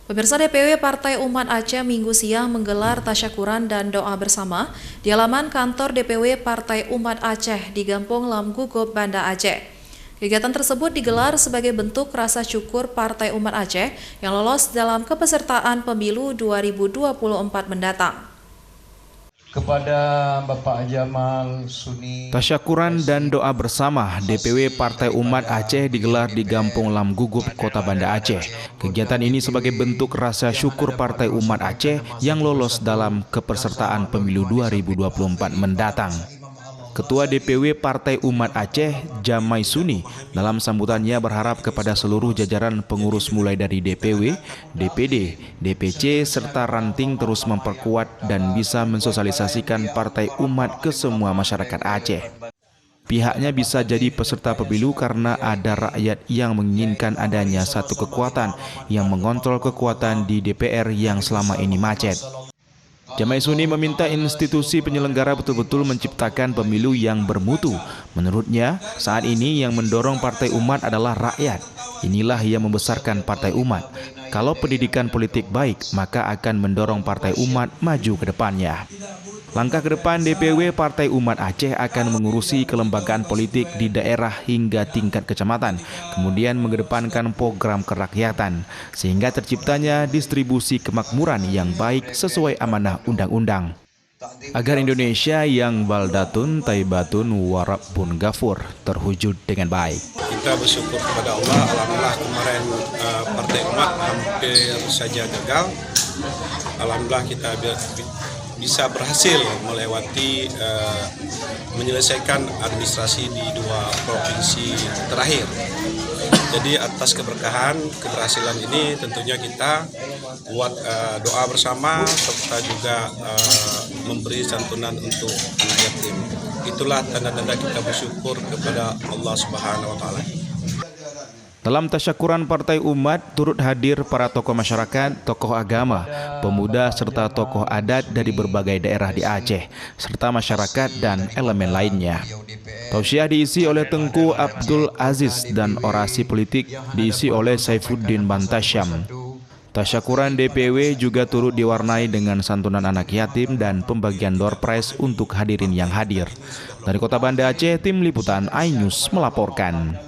Pemirsa, DPW Partai Umat Aceh Minggu siang menggelar tasyakuran dan doa bersama di halaman kantor DPW Partai Umat Aceh di Gampong Lam Gugup, Banda Aceh. Kegiatan tersebut digelar sebagai bentuk rasa syukur Partai Umat Aceh yang lolos dalam kepesertaan pemilu 2024 mendatang. Kepada Bapak Jamal Suni. Tasyakuran dan doa bersama DPW Partai Umat Aceh digelar di Gampong Lam Gugup, Kota Banda Aceh. Kegiatan ini sebagai bentuk rasa syukur Partai Umat Aceh yang lolos dalam kepesertaan pemilu 2024 mendatang. Ketua DPW Partai Umat Aceh, Jamai Suni, dalam sambutannya berharap kepada seluruh jajaran pengurus mulai dari DPW, DPD, DPC, serta ranting terus memperkuat dan bisa mensosialisasikan Partai Umat ke semua masyarakat Aceh. Pihaknya bisa jadi peserta pemilu karena ada rakyat yang menginginkan adanya satu kekuatan yang mengontrol kekuatan di DPR yang selama ini macet. Jamai Suni meminta institusi penyelenggara betul-betul menciptakan pemilu yang bermutu. Menurutnya, saat ini yang mendorong Partai Umat adalah rakyat. Inilah yang membesarkan Partai Umat. Kalau pendidikan politik baik, maka akan mendorong Partai Umat maju ke depannya. Langkah ke depan DPW Partai Umat Aceh akan mengurusi kelembagaan politik di daerah hingga tingkat kecamatan, kemudian mengedepankan program kerakyatan, sehingga terciptanya distribusi kemakmuran yang baik sesuai amanah undang-undang. Agar Indonesia yang baldatun, taibatun, warabbun ghafur terwujud dengan baik. Kita bersyukur kepada Allah, alhamdulillah kemarin Partai Umat hampir saja gagal. Alhamdulillah kita bisa berhasil melewati menyelesaikan administrasi di 2 provinsi terakhir. Jadi atas keberkahan keberhasilan ini tentunya kita buat doa bersama serta juga memberi santunan untuk anak yatim. Itulah tanda-tanda kita bersyukur kepada Allah Subhanahu wa taala. Dalam tasyakuran Partai Umat turut hadir para tokoh masyarakat, tokoh agama, pemuda serta tokoh adat dari berbagai daerah di Aceh, serta masyarakat dan elemen lainnya. Tausiah diisi oleh Tengku Abdul Aziz dan orasi politik diisi oleh Saifuddin Bantasyam. Tasyakuran DPW juga turut diwarnai dengan santunan anak yatim dan pembagian door prize untuk hadirin yang hadir. Dari Kota Banda Aceh, Tim Liputan iNews melaporkan.